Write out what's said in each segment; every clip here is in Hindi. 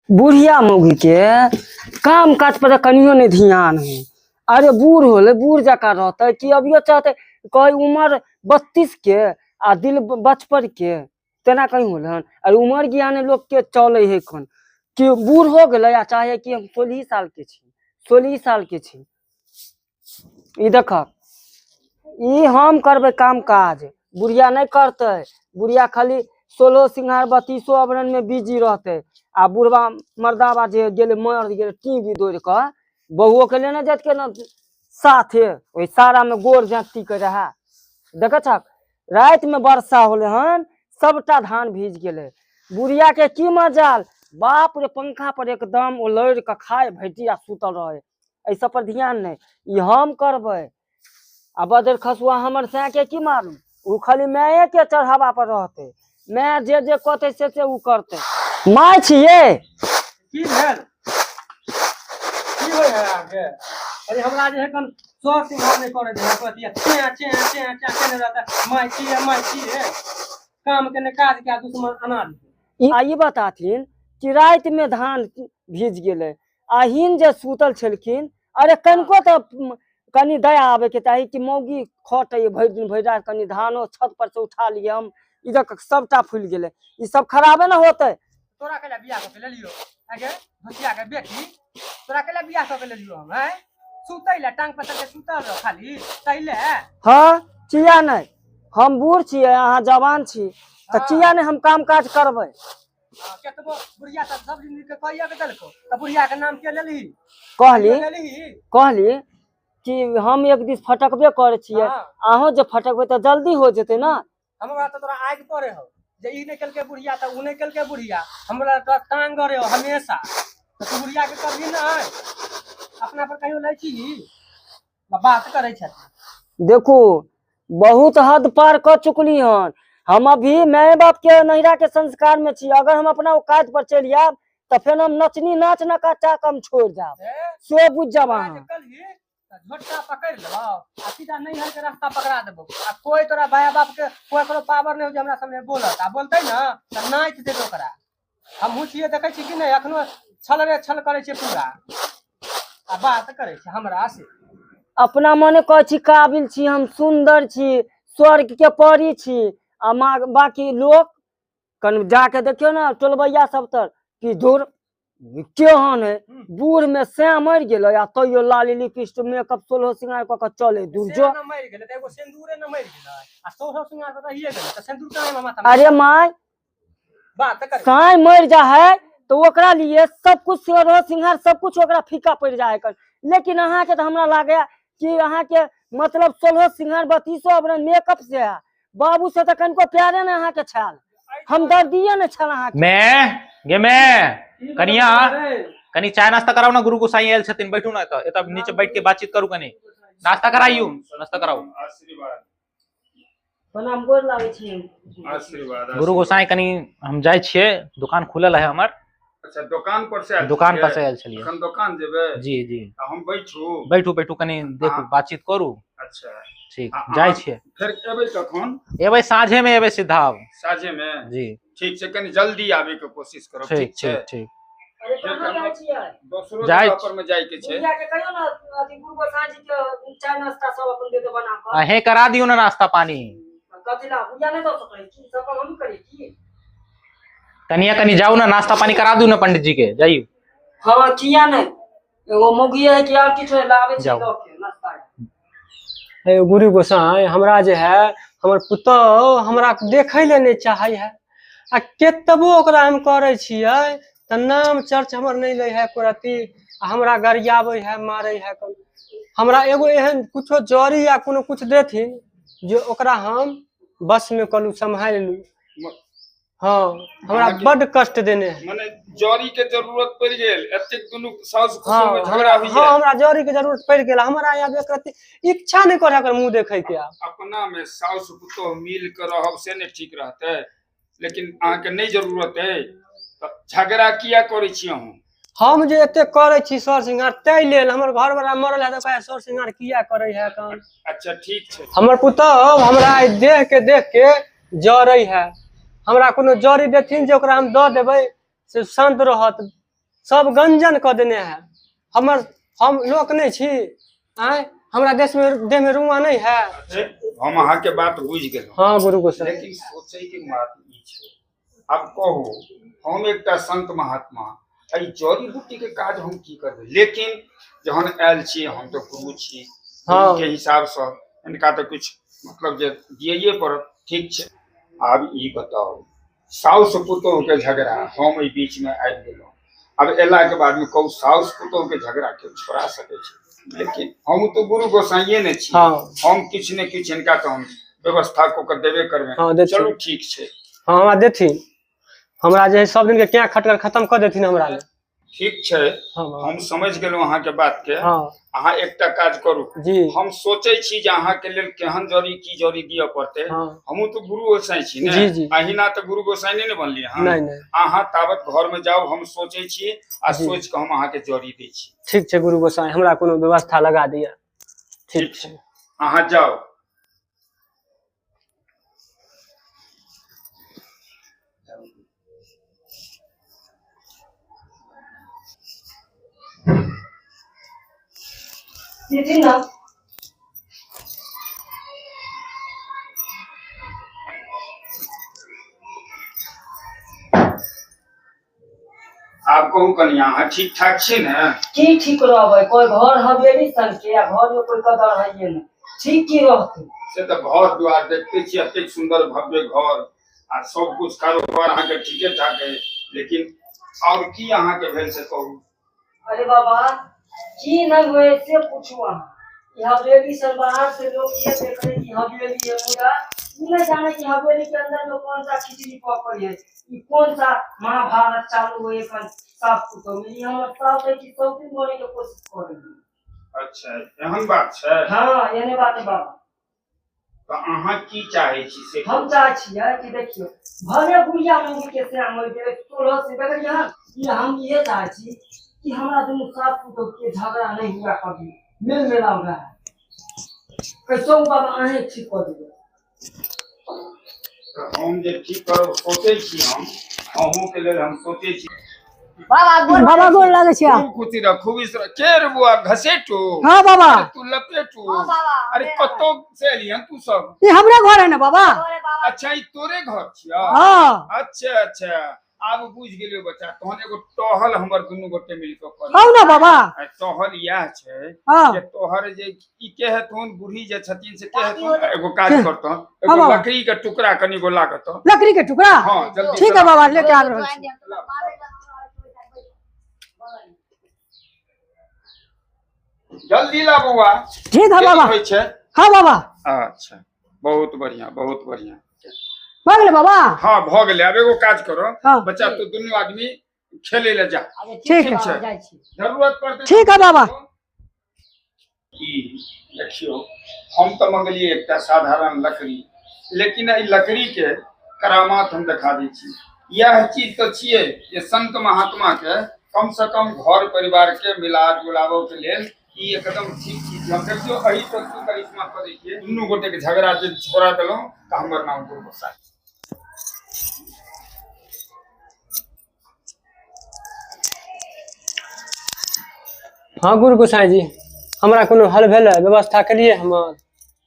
बुढ़िया मौगी के काम काज पर कनियो नहीं ध्यान है। अरे बूढ़ होले बूढ़ जका रहते कि अभियो चाहते कोई उम्र 32 के आ दिल बचपन के तेना कहीं होले हन। अरे उम्र ज्ञान लोग के चले है खन कि बूढ़ हो गए आ चाहे कि हम 16 साल के छी 16 साल के छी। ई देख ई हम करबे काम काज बुढ़िया नहीं करते। बुढ़िया खाली 16 सिंगार 32 अवरण में बिजी रहते आ बुढ़वा मर्दावा जे गेले मर गेले टीवी दौड़ कर बहुओ के लेना जात के ना साथे ओई सारा में गोर जाती के रहा देख छक। रात में वर्षा होले हन सबटा धान भीज गेले। बुढ़िया के की मजाल बाप रे पंखा पर एकदम लड़ के खाए भैटिया सुतल रहे। ऐ सब पर ध्यान नहीं ई हम करबे। आ बदर खसुआ हमर से के की मालूम उ खाली मैं के चढ़ावा पर रहते मैं जे जे कहते से उ करते। माय छिए की भेल की होय है आगे। अरे हमरा जे है कन सर सिंगार नहीं करे दे कहतिया चे केने रहता माय छिए काम के ने काज के दुश्मन अनाज ई बताथिन कि रात में धान भीज गेले आहिन जे सुतल छलखिन। अरे कनको तो कनी दया आवे के चाही कि मौगी खटे भर दिन भर रात कनी धानो छत पर से उठा लिए हम इधर सबटा फूल गेले ई सब खराबे ना होते। तोरा केला बियाह क ले लियो आगे भसिया के बेटी तोरा केला बियाह क ले लियो हम हैं सुतैला टांग पर के सुतल रह खाली तैले। हां चिया नहीं हम बूढ़ छी अहाँ जवान छी त चिया नहीं हम काम काज करबै। केतबो बुढ़िया त सब जिंदगी के कहिया के देलको त बुढ़िया के नाम के लेली कहली कि हम एक दिन फटकबे करे छिए आहो जे फटकबे त जल्दी हो जेते ना। हमरा त तोरा आग करे हो जे ई निकल के बुढ़िया त उ निकल के बुढ़िया हमरा त टांग करे हो हमेशा त तू बुढ़िया के कभी ना अपना पर कहियो लै छी बात करे छ। देखो बहुत हद पार कर चुकली हन हम अभी माय बाप के नहिरा के संस्कार में छी। अगर हम अपना औकात पर चल जाब त फिर हम नचनी नाच न का कम छोड़ जाब सो बुझ जाब। झोटका पकड़ लेबो आ सीधा नहीं है के रास्ता पकड़ा देबो आ कोई तोरा भाई बाप के कोई करो पावर नहीं हो जे हमरा सामने बोलत आ बोलतै ना त नाच दे ओकरा। हम हुछिए देखै छी कि नहीं अखनो छल रे छल करे छै पूरा आ बात करे छै हमरा से अपना मने कह छी काबिल छी हम सुंदर छी स्वर्ग के परी छी आ बाकी लोग कन जाके देखियो ना टोलबैया सब तर कि दूर केहन है बूढ़ में से मर गेलो या तइयो लाली लिपस्टिक मेकअप 16 सिंगार क के चले दूर जो न मर गेले त एगो सिंदूरे न मर गेले आ 16 सिंगार त रहिए गेले त सिंदूर काहे माथा। अरे माय बात कर काहे मर जा है तो ओकरा लिए सब कुछ सिंगार सिंगार सब कुछ ओकरा फीका पड़ जाए कर। लेकिन अहाँ के त हमरा लागे कि अहाँ के मतलब 16 सिंगार 32 अपना मेकअप से है बाबू से त कनको प्यारे न अहाँ के छाल हम दर्दिए न छल अहाँ के मैं कनिया कनी चाय नाश्ता कराओ ना गुरु गोसाई आयल छथिन बैठू ना त एत नीचे बैठ के बातचीत करू कनी नाश्ता कराइयो नाश्ता कराओ। आशीर्वाद प्रणाम गोर लागे छी आशीर्वाद गुरु गोसाई कनी हम जाय छिए दुकान खुलल है हमर। अच्छा दुकान पर से आयल छलिए हम दुकान जेबे जी जी हम बैठू कनी देखू बातचीत करू। अच्छा ठीक जाय छिए फिर एबे कखन एबे साँझे में एबे सीधा साँझे में जी ठीक छै कनी जल्दी आवे के कोशिश करो ठीक छै ठीक अरे कहां जाय छियै दोसरो जगह पर में जाय के छै बुढ़िया के कहियो ना अथी गुरु गोसाई जी के चाय नाश्ता सब अपन दे दे बना के अहे करा दियो ना नाश्ता पानी कथिला बुढ़िया नहीं दो सकै की सब हम करी की कनिया कनी जाऊ ना नाश्ता पानी करा दू ना पंडित जी के जाइयो। हां किया नहीं एगो मुगिया है कि और किछ लावे छी दो के नाश्ता ए गुरु गोसाई हमरा जे है हमर पुतो हमरा देखै ले नहीं चाहै है आ केतबो ओकरा हम करे छियै त नाम चर्च हमर नहीं ले है कोरती हमरा गरियाबै है मारै है हमरा एगो एहन कुछो जड़ी या कोनो कुछ देथिन जो ओकरा हम बस में कलू संभाल लू। हां हमरा बड़ कष्ट देने है माने जड़ी के जरूरत पड़ गेल एते दुनु सास खुशी में झगड़ा होइए। हां हमरा जड़ी के जरूरत पड़ गेल हमरा यहाँ एकरती इच्छा नहीं करे कर मुंह देखे के अपना में सास पुतो मिल के रहब से नहीं ठीक रहते लेकिन आहा के नहीं जरूरत है त झगड़ा किया करे छी हम हम जे एते करे छी सर सिंगार तै लेल हमर घर वाला मरल है त कहे सर सिंगार किया करे है काम। अच्छा ठीक छै हमर पुतो हमरा देख के जरै है हमरा कोनो जड़ी देथिन जे ओकरा हम द देबै से शांत रहत सब गंजन क देने है। हम लोक नहीं छी आय, हमरा देह में रुआ नहीं है। हम अहाँ के बात बुझ गेल। हाँ गुरु गोसाई, लेकिन सोचे के बात ई छै, अब कहू हम एकटा संत महात्मा एहि जड़ी बूटी के काज हम की करबै, लेकिन जहन आयल छी हम तो गुरु छी, हाँ। के हिसाब से इनका तो कुछ मतलब जे दिए पड़त। ठीक छै, आब ई बताओ साउस पुतोह के झगड़ा हम एहि बीच में आबि गेलहुँ, अब एला के बाद में कहू साउस पुतोह के झगड़ा के छोड़ा सकै छै, लेकिन हम तो गुरु गोसाइए ने छी। हाँ। हम किछ ने किछ इनका तो हम व्यवस्था को कर देबे करबे। हाँ, देथिन। चलू ठीक छै। हाँ हमरा देथिन, हमरा जे सब दिन के क्या खटकर खत्म कर देथिन हमरा ले। ठीक छै, हाँ हम समझ गेलहुँ अहाँ के बात के। हाँ अहाँ एकटा काज करू, जी। हम सोचे छी जे अहाँ के लेल केहन जड़ी की जड़ी दिया पड़ते। हाँ। हमहू तो गुरु गोसाई छी ने। जी, जी। अहिना तो गुरु गोसाई ने बनलिए। हाँ नहीं नहीं, अहाँ ताबत घर में जाओ, हम सोचे छी आ जी। सोच के हम अहाँ के जड़ी दै छी। ठीक छै गुरु गोसाई, हमरा कोनो व्यवस्था लगा दिया। ठीक छै, अहाँ जाओ। दीदी ना आप कहू कनिया, अहाँ ठीक ठाक छी ने? की ठीक रहबै, कोई घर हवेली सन के या घर में कोई कदर है ये नहीं, ठीक की रहते। से तो घर द्वार देखते छी, एतेक सुंदर भव्य घर आ सब कुछ कारोबार अहाँ के ठीके ठाक है, लेकिन और की अहाँ के भेल से कहू। अरे बाबा की नहीं हुए से पूछू अहाँ। ये हवेली सन बाहर से लोग ये देख रहे कि हवेली है पूरा, ये नहीं जाने कि हवेली के अंदर में कौन सा खिचड़ी पकड़ी है, ये कौन सा महाभारत चालू हुए अपन साफ कुतो में। हम साफ है कि सब दिन बोलने की कोशिश कर रहे हैं। अच्छा एहन बात छै। हाँ ये नहीं बात है बाबा। तो अहाँ की चाहे छी से हम चाहे छियै कि देखियो भले बुढ़िया मंगी के से हम के 16 से देखिए ना, ये हम ये चाहे छी कि हमरा दोनों साथ पुतो के झगड़ा नहीं हुआ, कभी मेल मिलाप रहा है। कैसो बाबा अहे ठीक कर देबे। तो हम जे ठीक करब सोचे छी, हम अहूँ के लेल हम सोचे छी। बाबा गोर लागे छी। खूब खुशी रह, खूब इस के रे बुआ घसेटू। हाँ बाबा। अरे तू लपेटू। अरे कतो से एलियन तू सब? ये हमरा घर है ना बाबा। अच्छा ई तोरे घर छिया? हाँ। अच्छा अच्छा, आब बुझ गेलियो बच्चा, तहन एगो टहल हमर दुनू गोटे मिल के कर। हौ ना बाबा। टहल यह छै हाँ। जे तोहर जे ई के हेतुन बूढ़ी जे छथिन से के हेतुन, एगो काज करतो, हाँ एगो बाबा। लकड़ी के टुकड़ा कनी गो लागत। लकड़ी के टुकड़ा। हाँ जल्दी ठीक है बाबा, लेके आ रहल छी। जल्दी ला बउआ। ठीक है बाबा। होय छै। हाँ बाबा। अच्छा बहुत बढ़िया बहुत बढ़िया। हो गेले बाबा। हाँ भ गेले। अब एगो काज करो, हाँ। बच्चा तो दुनू आदमी खेले ले जा। ठीक है। जरूरत पड़ते ठीक है बाबा। ई देखियो हम तो मंगलिए एकटा साधारण लकड़ी, लेकिन ई लकड़ी के करामात हम दिखा दै छी। यह चीज तो छिए जे संत महात्मा के कम से कम घर परिवार के मिलाद जुलाबो के लेल ई एकदम ठीक चीज। हम देखियो एही तो की करिश्मा करै छियै, दुनू गोटे के झगड़ा जे छोड़ा देलौं त हमर नाम गुरु गोसाई। हाँ गुरु गोसाई जी, हमरा कोनो हल भेल व्यवस्था करिए हमर।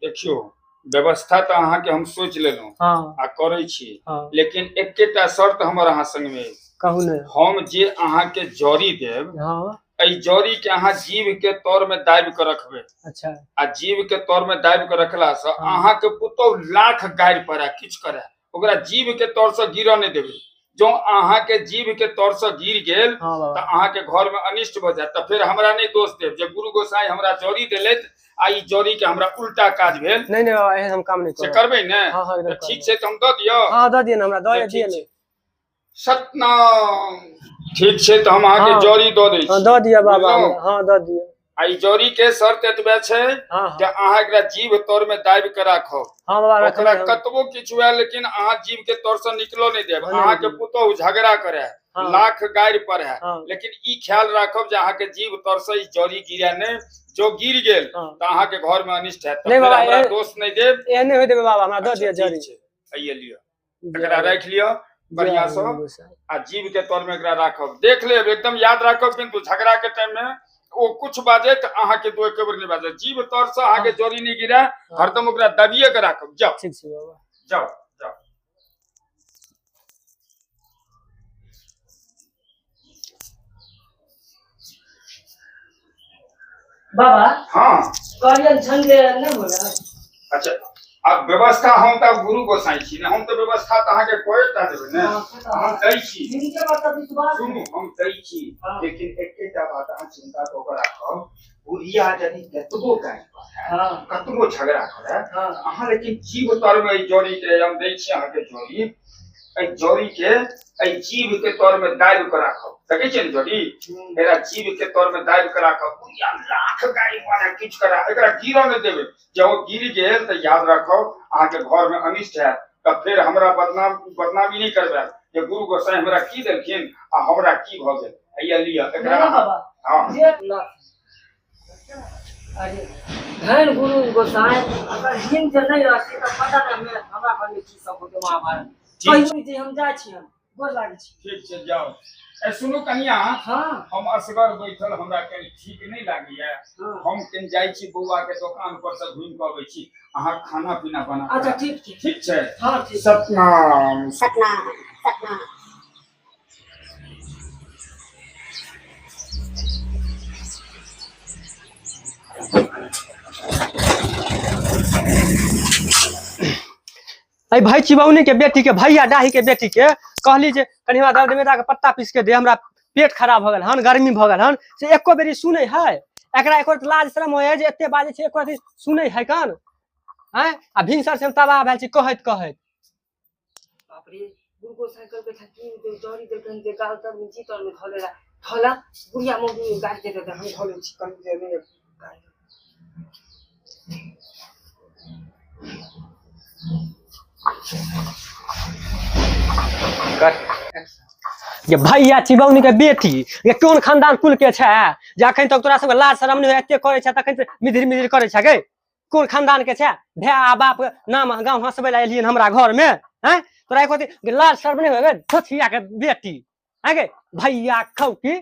देखियो व्यवस्था तो अहाँ के हम सोच लेलौं। हाँ आ करै छी। हाँ। लेकिन एकेटा शर्त हमर अहाँ संग में। कहू ने। हम जे अहाँ के जड़ी देब, हाँ। एहि जड़ी के अहाँ जीव के तौर में दाबि के रखबे। अच्छा। आ जीव के तौर में दाबि के रखला से अहाँ के पुतौह लाख गारि पड़े किछ करे, ओकरा जीव के तौर से गिरऽ नहीं देबे। जो अहाँ के जीव के तौर से गिर गेल हाँ तो बाबा। अहाँ के घर में अनिष्ट भ जाए। तो फिर हमरा नहीं दोष देब जे गुरु गोसाई हमरा जड़ी देलैथ आ ई जड़ी के हमरा उल्टा काज भेल नहीं नहीं बाबा, एहन हम काम नहीं से करब। करबै ने। हाँ हाँ एकदम तो ठीक छै, तो हम दऽ दियौ। हाँ दऽ दिए हमरा, दऽ ठीक दिए। छै। सतनाम। ठीक छै, तो हम अहाँ के हाँ। जड़ी दऽ दै हाँ छी। दऽ दिए बाबा बुझलौं? हमरा। हाँ दऽ दिए। आ ई जड़ी के शर्त एतबे छै हाँ जे अहाँ एकरा जीव तौर में दाबि के राखब। हाँ बाबा ओकरा रखबै हम। कतबो किछ हुए लेकिन अहाँ जीव के तौर से निकलो नहीं देब। हाँ, अहाँ के नहीं। पुतौह झगड़ा करे, हाँ। लाख गारि पड़े, हाँ। लेकिन ई ख्याल राखब जे अहाँ के जीव तौर से ई जड़ी गिरे नहीं। जो गिर गेल हाँ। तो अहाँ के घर में अनिष्ट हैत। तो नहीं फिर बाबा, हमरा ये- दोष नहीं देब। एहन नहीं होय देबे बाबा, हमरा दऽ अच्छा, दिए ठीक जड़ी। छै, आइए लियो, एकरा राखि लियो। बढ़िया से आ जीव के तौर में एकरा राखब। देख लेब, एकदम याद राखब, किंतु झगड़ा के टाइम में वो कुछ बाजे तो अहाँ के दो एक बार नहीं बाजे। जीव तौर से अहाँ के जोड़ी नहीं गिरा, हरदम ओकरा दबिए के राखब। जाओ ठीक छै बाबा। जाओ जाओ। बाबा हाँ कहलियन झंडे नहीं होला। अच्छा, अब व्यवस्था हम तब गुरु गोसाई छी ने, हम तो व्यवस्था त अहाँ के कोई ता देबे ने, हम दै छी। जिनके बात विश्वास सुनू, हम दै छी, लेकिन एकेटा बात अहाँ चिंता क के राखब, बुढ़िया यदि कतबो गाय हां कतबो झगड़ा करे, हां अहाँ लेकिन जीव तौर में ई जोड़ी के हम दै छी अहाँ के जोड़ी, ए जोड़ी के ए जीव के तौर में दाबि के राखब। सकै छै ने जोड़ी, मेरा जीव के तौर में दाबि के राखब। बुढ़िया लाख गाय माने किछ करा, एकरा गिरऽ न देबे। जब वो गिर गेल त याद रखब अहाँ के घर में अनिष्ट है, तब फिर हमरा बदनामी नहीं करबे जे गुरु गोसाई हमरा की देलखिन आ हमरा की भ गेल। हैया लिया एकरा। बाबा हां जे ना अरे धन गुरु गोसाई अगर दिन से नहीं रहती तो पता नहीं मैं हमरा घर में की सब होते महाभारत। कहियो जे हम जा छी, हम गोर लागे छी। ठीक छै, जाओ। ए सुनू कनिया, हां हम असगर बैठल हमरा कनि ठीक नहीं लागैया। हां हम कनि जाइ छी बौआ के दुकान पर से घुम के अबै छी, अहाँ खाना पीना बना। अच्छा ठीक ठीक ठीक छै। हां ठीक। सतनाम सतनाम सतनाम। अई भाई चिबौनी के बेटी के, भैया डाही के बेटी के कहली जे कनी हमरा दर्द मेदा के पत्ता पीस के दे, हमरा पेट खराब भ गेल हन, गर्मी भ गेल हन, से एको बेरी सुनै है। एकरा एको लाज शरम होय जे एते बाजे छै, एको अथी सुनै है कान हैं? आ भिनसर से हम तबाह भेल छी कहैत कहैत। बाप रे गुरु गोसाई कर के थकी तो जोड़ी दे कन के गाल तर में जीतर में धलेला धला बुढ़िया मोगी गाड़ी दे दे हम धले छी कन दे में गाड़ी। ये भैया चिबौनी के बेटी ये कोन खानदान कुल के छै जे अखन तक तोरा सब लाज शरम नहीं एते करे छै, तखन से मिधिर मिधिर करे छै गे? कोन खानदान के छै? भैया बाप नाम गांव हंसबे ला एलियन हमरा घर में हैं? तोरा एको लाज शरम नहीं होवे? छोथिया के बेटी हैं गे? भैया खौकी,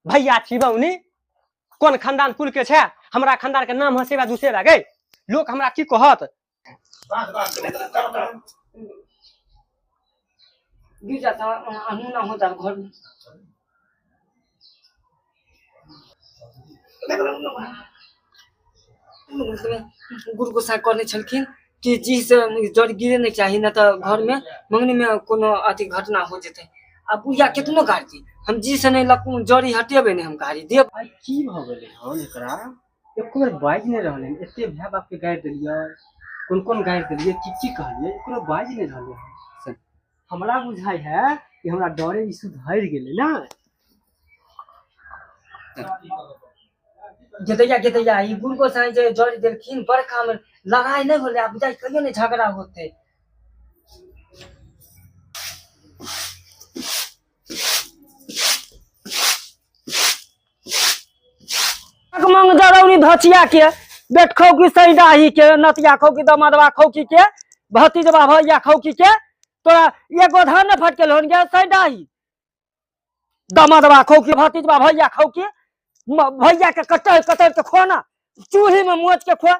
भैया चिबौनी कोन खानदान कुल के छै? हमरा खानदान के नाम हंसेबा दुसेबा गे? लोग हमरा की कहत? गिर जाता अनूना हो जाता घर में। गुरु गोसाई करने छलखिन कि जी से जड़ गिरे नहीं चाहिए, न तो घर में मंगनी में कोनो अति घटना हो जेते। अब बुढ़िया कितनो गाड़ी हम जी से नहीं लकू जड़ी हटेबे नहीं हम गाड़ी देब। आई की भ गेलै हन एकरा? एको बेर बाज नहीं रहले, एते भैया बाप के गाड़ देलियै, कोन कोन गाड़ देलियै, की कहलियै, एको बाज नहीं रहले। हमरा बुझाई है कि हमरा डरे ई सुधर गेलै ना। गेदैया ई गुरु गोसाई जे जड़ी देलखिन बड़का में लड़ाई नहीं होले, अब बुझाई कहियो नहीं झगड़ा होते। मंग दरौनी धचिया के बेट खौकी सैडाही के नतिया खौकी दमदवा खौकी के भतीजवा भैया खौकी के तोरा एगो धान न फटकेल होन गया सैडाही दमदवा खौकी भतीजवा भैया खौकी भैया के कटर कटर के खोना चूल्ही में मोच के खो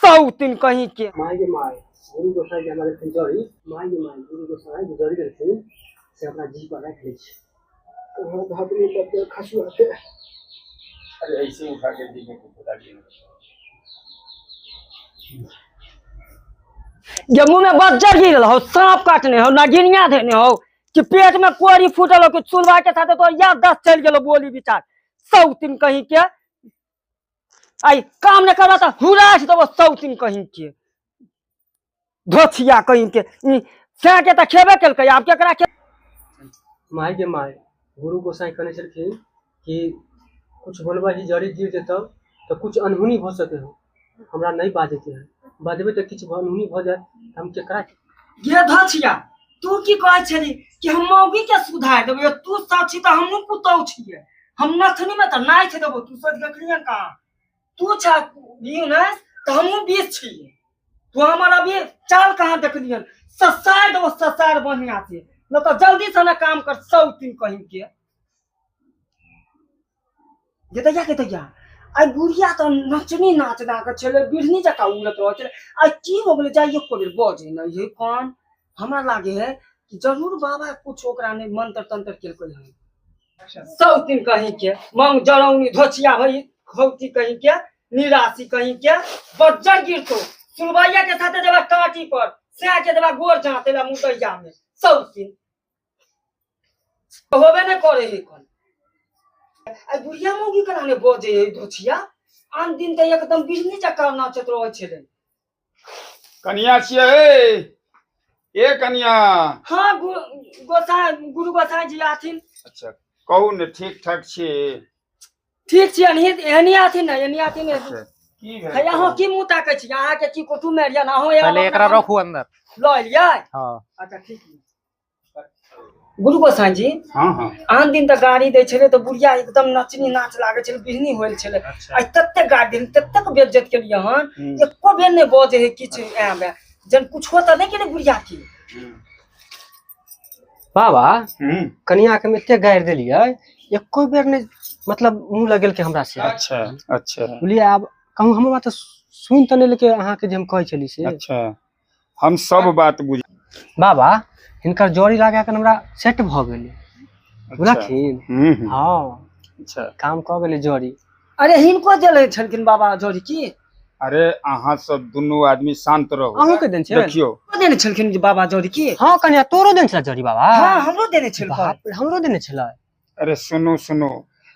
सौतिन कहीं के। माय गुरु गोसाई के हमारे जड़ी माय गुरु गोसाई जे जड़ी देलखिन से अपना जी पर रख ले छै। कहां भागले तब खसुआ के अरे ऐसे उठा के दीजिए को बता दिए जम्मू में बच्चा गिरल हो, सांप काटने हो, नगिनिया देने हो कि पेट में कोरी फूटल हो कि चुलवा के साथ तो याद 10 चल गेलो बोली विचार सौतिन कहीं के। आई काम ने करा था हुरास तो सौतिन कहीं के धोथिया कहीं के क्या के त खेबे केल के आप केकरा के। माय गुरु गोसाई कहने छलखिन कि कुछ बोलबा ही जड़ी गिर जेतौ तो कुछ अनहोनी हो सके हो, हमरा नहीं बाजे के है, बाजबे तो कुछ अनहोनी हो जाए हम केकरा ये धोथिया तू की कहै छली कि हम मौगी के सुधार देबे, तू साक्षी त हमहु पुतौ छिए, हम नथनी में त नाइ थे देबो, तू सोच देखलियन कहां तू छ बियु न त हमहु बीच छिए, तू हमर अभी चाल कहां देखलियन ससार दो ससार बढ़िया से न तो जल्दी से ना काम कर 100 दिन कहीं के के दैया आई बुढ़िया तो नचनी नाच के चले बिढ़नी जका उड़त रह चले आई की हो गेले जाइए को देर बजे न ये कौन हमरा लागे है कि जरूर बाबा कुछ ओकरा ने मंत्र तंत्र केल कोई है 100 दिन कहीं के मंग जरौनी धोचिया भई खौती कहीं के निराशी कहीं के बज्जर गिरतो सुलवाइया के साथे जब काटी पर से आके जब गोर जाते ला मुदैया में 100 दिन होबे न करे है कोन आ बुढ़िया मोगी कराने बजे है धोचिया आन दिन त एकदम बिजनी चक्कर नाचत रहे छले कनिया छिए ए कनिया। हां गुरु गोसाई जी आथिन। अच्छा कहू ने ठीक ठाक छिए? ठीक छी एहनी आथिन न एहनी आथिन। अच्छा की भेल है यहाँ की मुंह ताकै छी अहाँ के की कुटुम मेरिया ना हो पहले एकरा रखू अंदर ल लिया। हां अच्छा ठीक है गुरु गोसाई जी। हां हां आन दिन त गाड़ी दै छले त बुढ़िया एकदम नचनी नाच लागे छले बिहनी होल छले आई तत्ते गाड़ी तत्ते बेइज्जत केलिए हन एको बेर ने बजे है किछ आबे जन कुछ होता नहीं के बुढ़िया की बाबा कनिया के एते गारि देलिए एको बेर ने मतलब मुंह लगेल के हमरा से। अच्छा अच्छा बोलिए अब कहूं हमर बात सुन त नहीं लेके अहाँ के जे हम कहै छली से। अच्छा हम सब बात बुझ बाबा हिनकर जोड़ी लगा के हमरा सेट भ गेलै बुझलखिन। हां अच्छा काम क गेलै जोड़ी। अरे हिनको देले छलखिन बाबा जोड़ी की। अरे अहाँ सब दुनू आदमी शांत रहो। अहूँ के देन छै देखियो देने छलखिन बाबा जोड़ी की। हां कन्या तोरो देन छला जोड़ी बाबा। हां हमरो देने छल बाप रे हमरो देने छला। अरे सुनो सुनो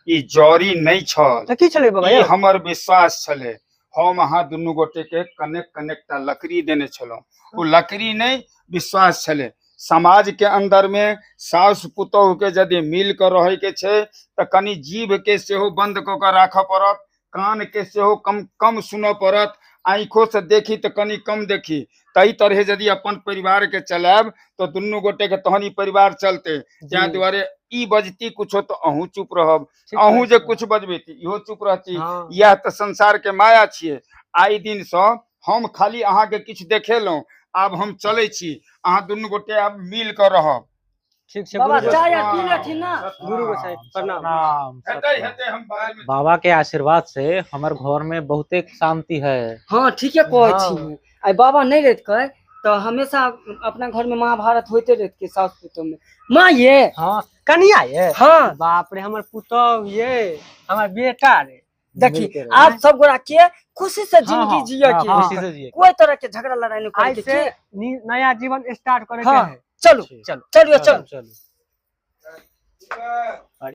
ई जौरी नहीं छल त की छलै बाबा ई ये हमर विश्वास छले हम अहाँ दुनू गोटे के कनेक्टा लकड़ी देने छलो वो लकड़ी नहीं विश्वास छले। समाज के अंदर में सास पुतोह के यदि मिल कर रहे के छे त कनी जीभ के सेहो बंद क के राख पड़त कान के सेहो कम कम सुनो पड़त आंखों से देखी तो कनी कम देखी तई तरह यदि अपन परिवार के चलाब तो दुनू गोटे के तहनी परिवार चलते त्या द्वारे ई बजती कुछ हो तो अहू चुप रहब अहू जे कुछ बजबेती इहो चुप रहती। यह तो संसार के माया छिए। आई दिन से हम खाली अहाँ के किछ देखेलौं आब हम चले छी अहाँ दुनू गोटे अब मिल कर रहब। ठीक छै बाबा गुरु चाय पी लेथिन ना। गुरु गोसाई प्रणाम। हेतै हेतै हम बाद में बाबा के आशीर्वाद से हमर घर में बहुते शांति है। हां ठीक है कहै छी आई बाबा नहीं रहत कह तो हमेशा अपना घर में महाभारत होते रहत के सास पुतोह में। मां ये हां कन्या ये। हां बाप रे हमर पुतोह ये हमर बेटा रे। देखी आप सब गोरा के खुशी से जिंदगी जिए के खुशी से जिए कोई तरह के झगड़ा लड़ाई नहीं करे से नया जीवन स्टार्ट करे के हाँ, है। चलो चलो चलिए चलो चलो।